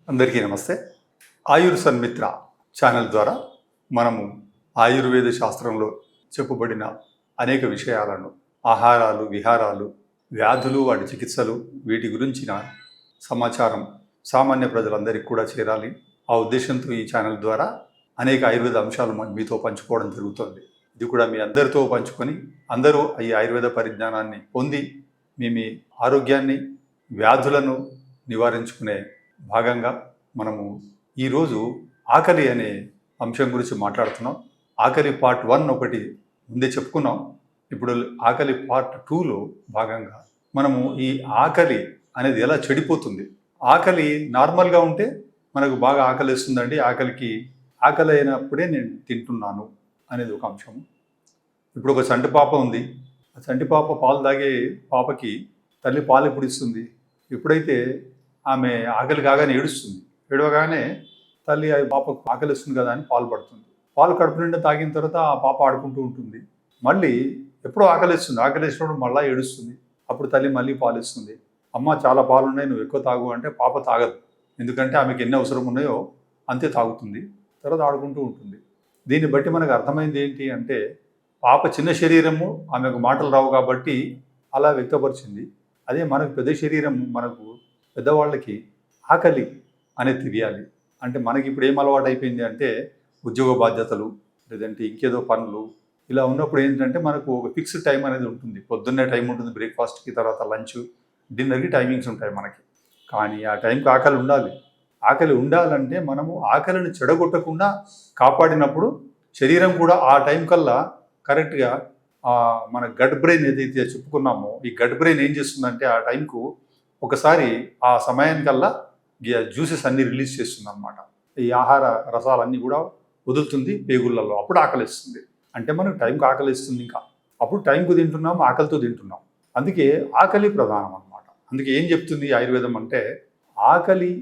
అందరికీ నమస్తే. ఆయుర్ సన్మిత్ర ఛానల్ ద్వారా మనము ఆయుర్వేద శాస్త్రంలో చెప్పబడిన అనేక విషయాలను, ఆహారాలు, విహారాలు, వ్యాధులు, వాటి చికిత్సలు, వీటి గురించిన సమాచారం సామాన్య ప్రజలందరికీ కూడా చేరాలి. ఆ ఉద్దేశంతో ఈ ఛానల్ ద్వారా అనేక ఆయుర్వేద అంశాలు మీతో పంచుకోవడం జరుగుతుంది. ఇది కూడా మీ అందరితో పంచుకొని అందరూ ఈ ఆయుర్వేద పరిజ్ఞానాన్ని పొంది మీ ఆరోగ్యాన్ని, వ్యాధులను నివారించుకునే భాగంగా మనము ఈరోజు ఆకలి అనే అంశం గురించి మాట్లాడుతున్నాం. ఆకలి పార్ట్ 1 ఒకటి ముందే చెప్పుకున్నాం. ఇప్పుడు ఆకలి పార్ట్ 2లో భాగంగా మనము ఈ ఆకలి అనేది ఎలా చెడిపోతుంది. ఆకలి నార్మల్గా ఉంటే మనకు బాగా ఆకలి వేస్తుందండి, ఆకలి అయినప్పుడే నేను తింటున్నాను అనేది ఒక అంశము. ఇప్పుడు ఒక చంటి పాప ఉంది. ఆ చంటి పాప పాలు తాగే పాపకి తల్లి పాలు ఎప్పుడు ఇస్తుంది? ఎప్పుడైతే ఆమె ఆకలి కాగానే ఏడుస్తుంది. ఏడవగానే తల్లి ఆ పాపకు ఆకలి ఇస్తుంది కదా అని పాలు పడుతుంది. పాలు కడుపు నిండా తాగిన తర్వాత ఆ పాప ఆడుకుంటూ ఉంటుంది. మళ్ళీ ఎప్పుడో ఆకలి వేసినప్పుడు మళ్ళీ ఏడుస్తుంది. అప్పుడు తల్లి మళ్ళీ పాలు ఇస్తుంది. అమ్మ చాలా పాలు ఉన్నాయి, నువ్వు ఎక్కువ తాగు అంటే పాప తాగదు. ఎందుకంటే ఆమెకి ఎన్ని అవసరం ఉన్నాయో అంతే తాగుతుంది. తర్వాత ఆడుకుంటూ ఉంటుంది. దీన్ని బట్టి మనకు అర్థమైంది ఏంటి అంటే, పాప చిన్న శరీరము, ఆమెకు మాటలు రావు కాబట్టి అలా వ్యక్తపరిచింది. అదే మనకు పెద్ద శరీరం, మనకు పెద్దవాళ్ళకి ఆకలి అనేది తెలియాలి. అంటే మనకి ఇప్పుడు ఏం అలవాటు అయిపోయింది అంటే, ఉద్యోగ బాధ్యతలు, లేదంటే ఇంకేదో పనులు, ఇలా ఉన్నప్పుడు ఏంటంటే మనకు ఒక ఫిక్స్డ్ టైం అనేది ఉంటుంది. పొద్దున్నే టైం ఉంటుంది, బ్రేక్ఫాస్ట్కి, తర్వాత లంచ్, డిన్నర్కి టైమింగ్స్ ఉంటాయి మనకి. కానీ ఆ టైంకి ఆకలి ఉండాలి. ఆకలి ఉండాలంటే మనము ఆకలిని చెడగొట్టకుండా కాపాడినప్పుడు శరీరం కూడా ఆ టైం కల్లా కరెక్ట్గా మన గట్ బ్రెయిన్ ఏదైతే చెప్పుకున్నామో, ఈ గట్ బ్రెయిన్ ఏం చేస్తుందంటే ఆ టైంకు ఒకసారి ఆ సమయానికల్లా జ్యూసెస్ అన్నీ రిలీజ్ చేస్తుంది అనమాట. ఈ ఆహార రసాలన్నీ కూడా వదులుతుంది పేగుళ్ళలో. అప్పుడు ఆకలిస్తుంది. అంటే మనకు టైంకి ఆకలిస్తుంది. ఇంకా అప్పుడు టైంకు తింటున్నాం, ఆకలితో తింటున్నాం. అందుకే ఆకలి ప్రధానం అనమాట. అందుకే ఏం చెప్తుంది ఆయుర్వేదం అంటే, ఆకలి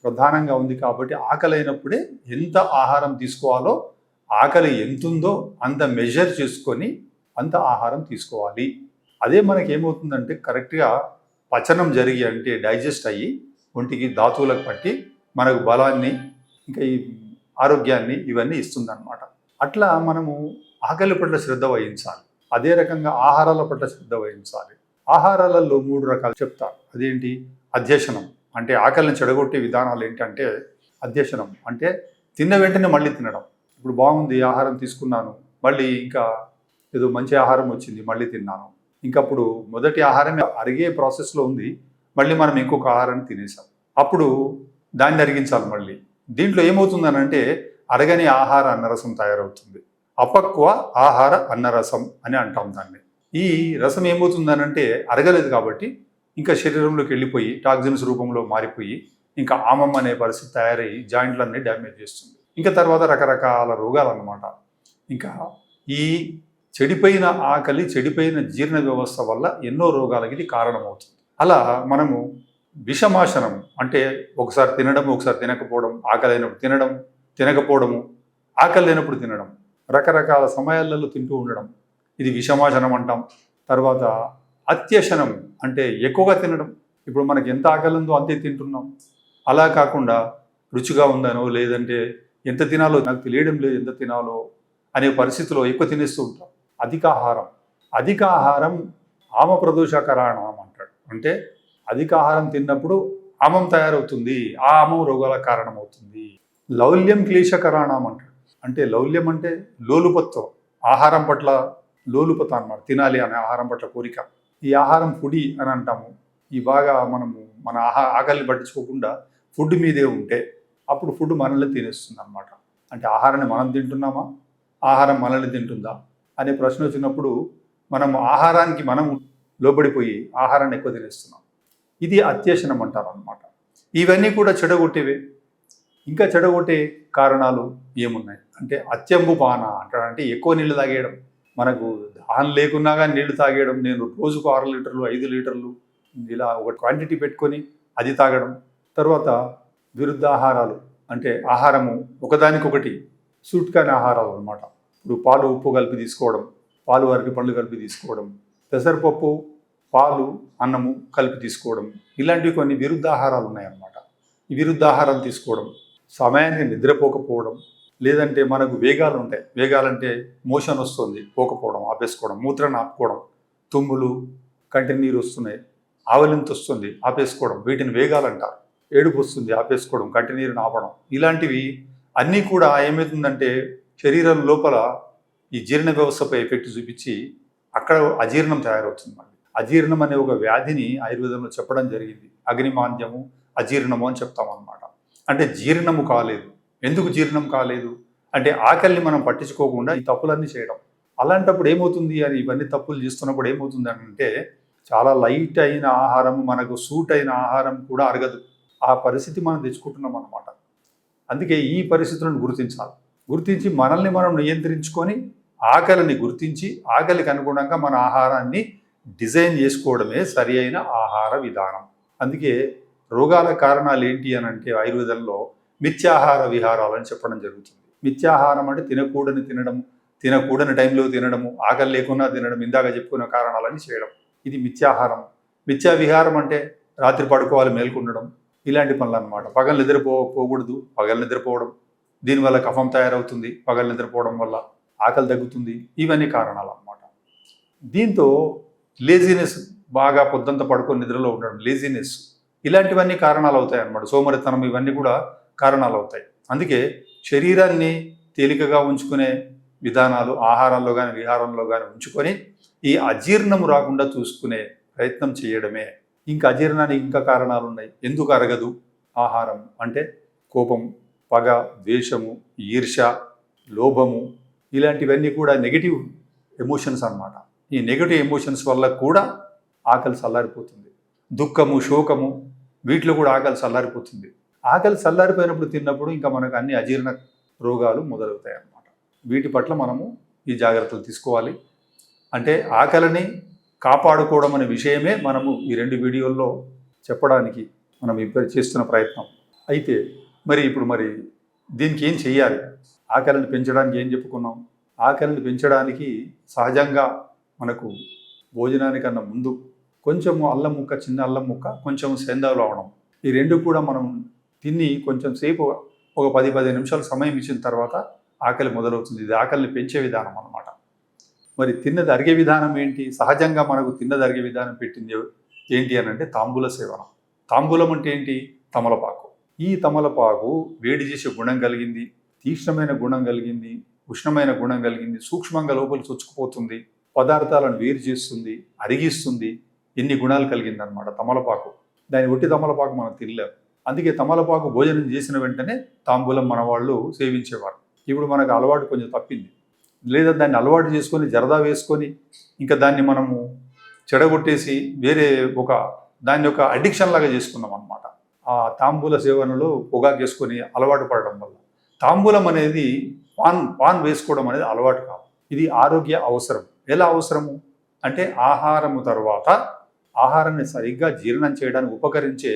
ప్రధానంగా ఉంది కాబట్టి ఆకలి అయినప్పుడే ఎంత ఆహారం తీసుకోవాలో, ఆకలి ఎంతుందో అంత మెజర్ చేసుకొని అంత ఆహారం తీసుకోవాలి. అదే మనకి ఏమవుతుందంటే కరెక్ట్గా పచనం జరిగి, అంటే డైజెస్ట్ అయ్యి ఒంటికి ధాతువులకు పట్టి మనకు బలాన్ని, ఇంకా ఈ ఆరోగ్యాన్ని ఇవన్నీ ఇస్తుందన్నమాట. అట్లా మనము ఆకలి పట్ల శ్రద్ధ వహించాలి. అదే రకంగా ఆహారాల పట్ల శ్రద్ధ వహించాలి. ఆహారాలలో 3 రకాలు చెప్తారు. అదేంటి? అధ్యశనం, అంటే ఆకలిని చెడగొట్టే విధానాలు ఏంటంటే, అధ్యశనం అంటే తిన్న వెంటనే మళ్ళీ తినడం. ఇప్పుడు బాగుంది, ఆహారం తీసుకున్నాను, మళ్ళీ ఇంకా ఏదో మంచి ఆహారం వచ్చింది, మళ్ళీ తిన్నాను, ఇంకప్పుడు మొదటి ఆహారం అరిగే ప్రాసెస్లో ఉంది, మళ్ళీ మనం ఇంకొక ఆహారాన్ని తినేసాం, అప్పుడు దాన్ని అరిగించాలి మళ్ళీ. దీంట్లో ఏమవుతుందనంటే అరగని ఆహార అన్నరసం తయారవుతుంది. అపక్వ ఆహార అన్నరసం అని అంటాం దాన్ని. ఈ రసం ఏమవుతుందనంటే అరగలేదు కాబట్టి ఇంకా శరీరంలోకి వెళ్ళిపోయి టాక్సిన్స్ రూపంలో మారిపోయి ఇంకా ఆమం అనే పరిస్థితి తయారయ్యి జాయింట్లన్నీ డ్యామేజ్ చేస్తుంది. ఇంకా తర్వాత రకరకాల రోగాలు అన్నమాట. ఇంకా ఈ చెడిపోయిన ఆకలి, చెడిపోయిన జీర్ణ వ్యవస్థ వల్ల ఎన్నో రోగాలకి ఇది కారణమవుతుంది. అలా మనము విషమాశనం, అంటే ఒకసారి తినడం, ఒకసారి తినకపోవడం, ఆకలి అయినప్పుడు తినడం, తినకపోవడము, ఆకలి లేనప్పుడు తినడం, రకరకాల సమయాలలో తింటూ ఉండడం, ఇది విషమాశనం అంటాం. తర్వాత అత్యశనం అంటే ఎక్కువగా తినడం. ఇప్పుడు మనకి ఎంత ఆకలి ఉందో అంతే తింటున్నాం. అలా కాకుండా రుచిగా ఉందనో, లేదంటే ఎంత తినాలో నాకు తెలియడం లేదు ఎంత తినాలో అనే పరిస్థితిలో ఎక్కువ తినేస్తూ ఉంటాం. అధిక ఆహారం ఆమ ప్రదోషకరణం అంటాడు. అంటే అధిక ఆహారం తిన్నప్పుడు ఆమం తయారవుతుంది, ఆ ఆమం రోగాల కారణమవుతుంది. లౌల్యం క్లేశకరణం అంటాడు. అంటే లౌల్యం అంటే లోలుపత్వం, ఆహారం పట్ల లోలుపత అన్నమాట. తినాలి అనే ఆహారం పట్ల కోరిక. ఈ ఆహారం ఫుడి అని అంటాము. ఈ బాగా మనము మన ఆకలిని పట్టించుకోకుండా ఫుడ్ మీదే ఉంటే అప్పుడు ఫుడ్ మనల్ని తినేస్తుంది అన్నమాట. అంటే ఆహారాన్ని మనం తింటున్నామా, ఆహారం మనల్ని తింటుందా అనే ప్రశ్న వచ్చినప్పుడు మనం ఆహారానికి మనం లోబడిపోయి ఆహారాన్ని ఎక్కువ తినేస్తున్నాం. ఇది అత్యశనం అంటారు అన్నమాట. ఇవన్నీ కూడా చెడగొట్టేవే. ఇంకా చెడగొట్టే కారణాలు ఏమున్నాయి అంటే, అత్యంబుపాన అంటాడు. అంటే ఎక్కువ నీళ్లు తాగేయడం. మనకు దాహం లేకున్నా కానీ నీళ్లు తాగేయడం. నేను రోజుకు 6 లీటర్లు 5 లీటర్లు ఇలా ఒక క్వాంటిటీ పెట్టుకొని అది తాగడం. తర్వాత విరుద్ధ ఆహారాలు, అంటే ఆహారము ఒకదానికొకటి సూట్ కాని ఆహారాలు అన్నమాట. ఇప్పుడు పాలు ఉప్పు కలిపి తీసుకోవడం, పాలు అరటి పండ్లు కలిపి తీసుకోవడం, పెసరపప్పు పాలు అన్నము కలిపి తీసుకోవడం, ఇలాంటివి కొన్ని విరుద్ధ ఆహారాలు ఉన్నాయన్నమాట. విరుద్ధాహారం తీసుకోవడం, సమయానికి నిద్రపోకపోవడం, లేదంటే మనకు వేగాలు ఉంటాయి. వేగాలంటే మోషన్ వస్తుంది, పోకపోవడం, ఆపేసుకోవడం, మూత్రాన్ని ఆపుకోవడం, తుమ్ములు, కంటి నీరు వస్తున్నాయి, ఆవలింత వస్తుంది, ఆపేసుకోవడం, వీటిని వేగాలు అంటారు. ఏడుపు వస్తుంది, ఆపేసుకోవడం, కంటి నీరుని ఆపడం, ఇలాంటివి అన్నీ కూడా ఏమవుతుందంటే శరీరం లోపల ఈ జీర్ణ వ్యవస్థపై ఎఫెక్ట్ చూపించి అక్కడ అజీర్ణం తయారవుతుంది. మళ్ళీ అజీర్ణం అనే ఒక వ్యాధిని ఆయుర్వేదంలో చెప్పడం జరిగింది. అగ్నిమాంద్యము, అజీర్ణము అని చెప్తామన్నమాట. అంటే జీర్ణము కాలేదు. ఎందుకు జీర్ణం కాలేదు అంటే ఆకలిని మనం పట్టించుకోకుండా ఈ తప్పులన్నీ చేయడం. అలాంటప్పుడు ఏమవుతుంది అని ఇవన్నీ తప్పులు చేస్తున్నప్పుడు ఏమవుతుంది అంటే చాలా లైట్ అయిన ఆహారం, మనకు సూట్ అయిన ఆహారం కూడా అరగదు. ఆ పరిస్థితి మనం తెచ్చుకుంటున్నాం అన్నమాట. అందుకే ఈ పరిస్థితులను గుర్తించి మనల్ని మనం నియంత్రించుకొని ఆకలిని గుర్తించి ఆకలికి అనుగుణంగా మన ఆహారాన్ని డిజైన్ చేసుకోవడమే సరి అయిన ఆహార విధానం. అందుకే రోగాల కారణాలు ఏంటి అని అంటే ఆయుర్వేదంలో మిథ్యాహార విహారాలు అని చెప్పడం జరుగుతుంది. మిథ్యాహారం అంటే తినకూడని తినడం, తినకూడని టైంలో తినడము, ఆకలి లేకుండా తినడం, ఇందాక చెప్పుకున్న కారణాలని చేయడం, ఇది మిథ్యాహారం. మిథ్యా విహారం అంటే రాత్రి పడుకోవాలి, మేల్కొండడం, ఇలాంటి పనులు అనమాట. పగలు నిద్రపోకూడదు, పగలు నిద్రపోవడం, దీనివల్ల కఫం తయారవుతుంది, పగలు నిద్రపోవడం వల్ల ఆకలి తగ్గుతుంది, ఇవన్నీ కారణాలు అన్నమాట. దీంతో లేజినెస్, బాగా పొద్దంతా పడుకొని నిద్రలో ఉండడం, లేజినెస్, ఇలాంటివన్నీ కారణాలు అవుతాయి అన్నమాట. సోమరితనం, ఇవన్నీ కూడా కారణాలు అవుతాయి. అందుకే శరీరాన్ని తేలికగా ఉంచుకునే విధానాలు ఆహారాల్లో కానీ విహారంలో కానీ ఉంచుకొని ఈ అజీర్ణము రాకుండా చూసుకునే ప్రయత్నం చేయడమే. ఇంకా అజీర్ణానికి ఇంకా కారణాలు ఉన్నాయి. ఎందుకు అరగదు ఆహారం అంటే కోపం, పగ, ద్వేషము, ఈర్ష, లోభము, ఇలాంటివన్నీ కూడా నెగిటివ్ ఎమోషన్స్ అన్నమాట. ఈ నెగిటివ్ ఎమోషన్స్ వల్ల కూడా ఆకలి చల్లారిపోతుంది. దుఃఖము, శోకము, వీటిలో కూడా ఆకలి చల్లారిపోతుంది. ఆకలి చల్లారిపోయినప్పుడు తిన్నప్పుడు ఇంకా మనకు అన్ని అజీర్ణ రోగాలు మొదలవుతాయి అన్నమాట. వీటి పట్ల మనము ఈ జాగ్రత్తలు తీసుకోవాలి. అంటే ఆకలిని కాపాడుకోవడం అనే విషయమే మనము ఈ 2 వీడియోల్లో చెప్పడానికి మనం ఇప్పుడు చేస్తున్న ప్రయత్నం. అయితే ఇప్పుడు దీనికి ఏం చేయాలి? ఆకలిని పెంచడానికి ఏం చెప్పుకున్నాం? ఆకలిని పెంచడానికి సహజంగా మనకు భోజనానికన్నా ముందు కొంచెము అల్లం ముక్క, చిన్న అల్లం ముక్క, కొంచెం సేందావు లవణం, ఈ 2 కూడా మనం తిని కొంచెం సేపు ఒక 10-15 నిమిషాలు సమయం ఇచ్చిన తర్వాత ఆకలి మొదలవుతుంది. ఇది ఆకలిని పెంచే విధానం అన్నమాట. తిన్నది అరిగే విధానం ఏంటి? సహజంగా మనకు తిన్నది అరిగే విధానం పెట్టింది ఏంటి అని అంటే తాంబూల సేవనం. తాంబూలం అంటే ఏంటి? తమలపాకు. ఈ తమలపాకు వేడి చేసే గుణం కలిగింది, తీక్ష్ణమైన గుణం కలిగింది, ఉష్ణమైన గుణం కలిగింది, సూక్ష్మంగా లోపల చొచ్చుకుపోతుంది, పదార్థాలను వేరు చేస్తుంది, అరిగిస్తుంది, ఎన్ని గుణాలు కలిగిందనమాట తమలపాకు. దాని ఒట్టి తమలపాకు మనం తినలేము. అందుకే తమలపాకు భోజనం చేసిన వెంటనే తాంబూలం మన వాళ్ళు సేవించేవారు. ఇప్పుడు మనకు అలవాటు కొంచెం తప్పింది. లేదా దాన్ని అలవాటు చేసుకొని జరదా వేసుకొని ఇంకా దాన్ని మనము చెడగొట్టేసి వేరే దాన్ని ఒక అడిక్షన్ లాగా చేసుకున్నాం అన్నమాట. ఆ తాంబూల సేవనలో పొగాకేసుకొని అలవాటు పడడం వల్ల తాంబూలం అనేది పాన్ వేసుకోవడం అనేది అలవాటు కాదు. ఇది ఆరోగ్య అవసరం. ఎలా అవసరము అంటే ఆహారము తర్వాత ఆహారాన్ని సరిగ్గా జీర్ణం చేయడానికి ఉపకరించే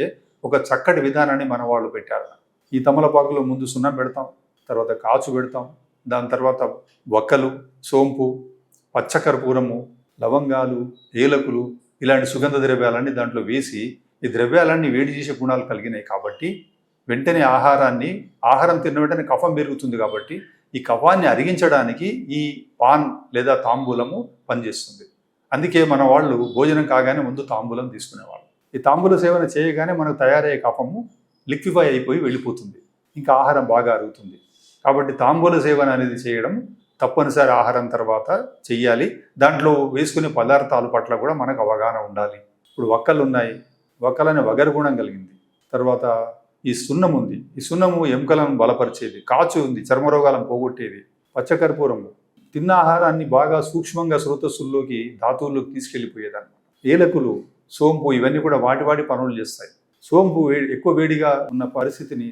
ఒక చక్కటి విధానాన్ని మన వాళ్ళు పెట్టారు. ఈ తమలపాకులో ముందు సున్నం పెడతాం, తర్వాత కాచు పెడతాం, దాని తర్వాత వక్కలు, సోంపు, పచ్చకర్పూరము, లవంగాలు, ఏలకులు, ఇలాంటి సుగంధ ద్రవ్యాలన్నీ దాంట్లో వేసి, ఈ ద్రవ్యాలన్నీ వేడి చేసే గుణాలు కలిగినాయి కాబట్టి వెంటనే ఆహారం తిన్న వెంటనే కఫం పెరుగుతుంది కాబట్టి ఈ కఫాన్ని అరిగించడానికి ఈ పాన్ లేదా తాంబూలము పనిచేస్తుంది. అందుకే మన వాళ్ళు భోజనం కాగానే ముందు తాంబూలం తీసుకునేవాళ్ళు. ఈ తాంబూల సేవన చేయగానే మనకు తయారయ్యే కఫము లిక్విఫై అయిపోయి వెళ్ళిపోతుంది, ఇంకా ఆహారం బాగా అరుగుతుంది. కాబట్టి తాంబూల సేవన అనేది చేయడం తప్పనిసరి ఆహారం తర్వాత చెయ్యాలి. దాంట్లో వేసుకునే పదార్థాల పట్ల కూడా మనకు అవగాహన ఉండాలి. ఇప్పుడు వక్కలు ఉన్నాయి, వక్కలనే వగరు గుణం కలిగింది. తర్వాత ఈ సున్నం ఉంది, ఈ సున్నము ఎముకలను బలపరిచేది. కాచు ఉంది, చర్మరోగాలను పోగొట్టేది. పచ్చకర్పూరము తిన్న ఆహారాన్ని బాగా సూక్ష్మంగా స్రోతస్సుల్లోకి, ధాతువుల్లోకి తీసుకెళ్ళిపోయేదన్నమాట. ఏలకులు, సోంపు, ఇవన్నీ కూడా వాటి పనులు చేస్తాయి. సోంపు ఎక్కువ వేడిగా ఉన్న పరిస్థితిని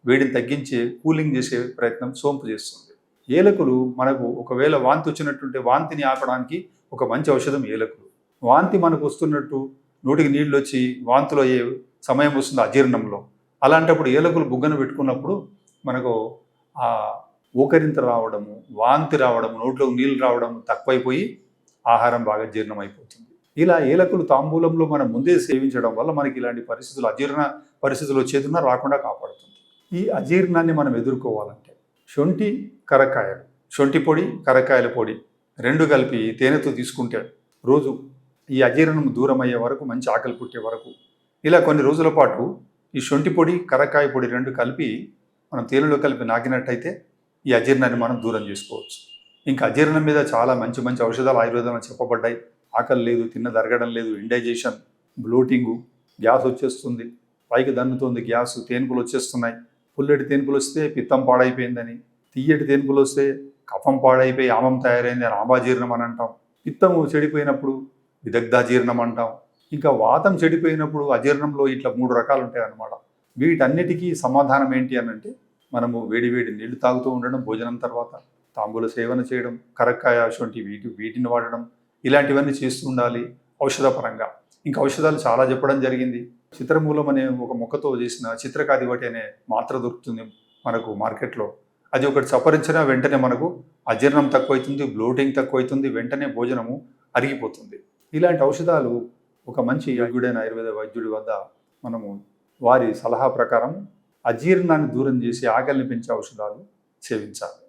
వేడిని తగ్గించే కూలింగ్ చేసే ప్రయత్నం సోంపు చేస్తుంది. ఏలకులు మనకు ఒకవేళ వాంతి వచ్చినట్టుంటే వాంతిని ఆపడానికి ఒక మంచి ఔషధం ఏలకులు. వాంతి మనకు వస్తున్నట్టు నోటికి నీళ్ళు వచ్చి వాంతులు అయ్యే సమయం వస్తుంది అజీర్ణంలో. అలాంటప్పుడు ఏలకులు బుగ్గన పెట్టుకున్నప్పుడు మనకు ఆ ఊకరింత రావడము, వాంతి రావడము, నోట్లోకి నీళ్ళు రావడం తక్కువైపోయి ఆహారం బాగా జీర్ణం అయిపోతుంది. ఇలా ఏలకులు తాంబూలంలో మనం ముందే సేవించడం వల్ల మనకి ఇలాంటి పరిస్థితులు, అజీర్ణ పరిస్థితులు వచ్చేదిన్నా రాకుండా కాపాడుతుంది. ఈ అజీర్ణాన్ని మనం ఎదుర్కోవాలంటే శొంఠి కరక్కాయలు, శొంఠి పొడి కరక్కాయల పొడి రెండు కలిపి తేనెతో తీసుకుంటే రోజు ఈ అజీర్ణం దూరం అయ్యే వరకు, మంచి ఆకలి పుట్టే వరకు ఇలా కొన్ని రోజుల పాటు ఈ శొంఠి పొడి కరక్కాయ పొడి రెండు కలిపి మనం తేనెలో కలిపి నాకినట్టయితే ఈ అజీర్ణాన్ని మనం దూరం చేసుకోవచ్చు. ఇంకా అజీర్ణం మీద చాలా మంచి మంచి ఔషధాలు ఆయుర్వేదంలో చెప్పబడ్డాయి. ఆకలి లేదు, తిన్నది అరగడం లేదు, ఇండైజెషన్, బ్లోటింగు, గ్యాస్ వచ్చేస్తుంది, పైకి దన్నుతుంది గ్యాస్, తేన్పులు వచ్చేస్తున్నాయి. పుల్లటి తేన్పులు వస్తే పిత్తం పాడైపోయిందని, తియ్యటి తేన్పులు వస్తే కఫం పాడైపోయి ఆమం తయారైంది అని ఆమాజీర్ణం అని అంటాం. పిత్తము చెడిపోయినప్పుడు విదగ్ధాజీర్ణం అంటాం. ఇంకా వాతం చెడిపోయినప్పుడు అజీర్ణంలో ఇట్లా 3 రకాలు ఉంటాయి అన్నమాట. వీటన్నిటికీ సమాధానం ఏంటి అని అంటే మనము వేడి వేడి నీళ్లు తాగుతూ ఉండడం, భోజనం తర్వాత తాంబూల సేవన చేయడం, కరక్కాయ శొంఠి వీటిని వాడడం, ఇలాంటివన్నీ చేస్తూ ఉండాలి ఔషధపరంగా. ఇంకా ఔషధాలు చాలా చెప్పడం జరిగింది. చిత్రమూలం అనే ఒక మొక్కతో చేసిన చిత్రకాదివటి అనే మాత్ర దొరుకుతుంది మనకు మార్కెట్లో. అది ఒకటి సపరించినా వెంటనే మనకు అజీర్ణం తక్కువైతుంది, బ్లోటింగ్ తక్కువైతుంది, వెంటనే భోజనము అరిగిపోతుంది. ఇలాంటి ఔషధాలు ఒక మంచి యోగ్యుడైన ఆయుర్వేద వైద్యుడి వద్ద మనము వారి సలహా ప్రకారం అజీర్ణాన్ని దూరం చేసి ఆకలిని పెంచే ఔషధాలు సేవించాలి.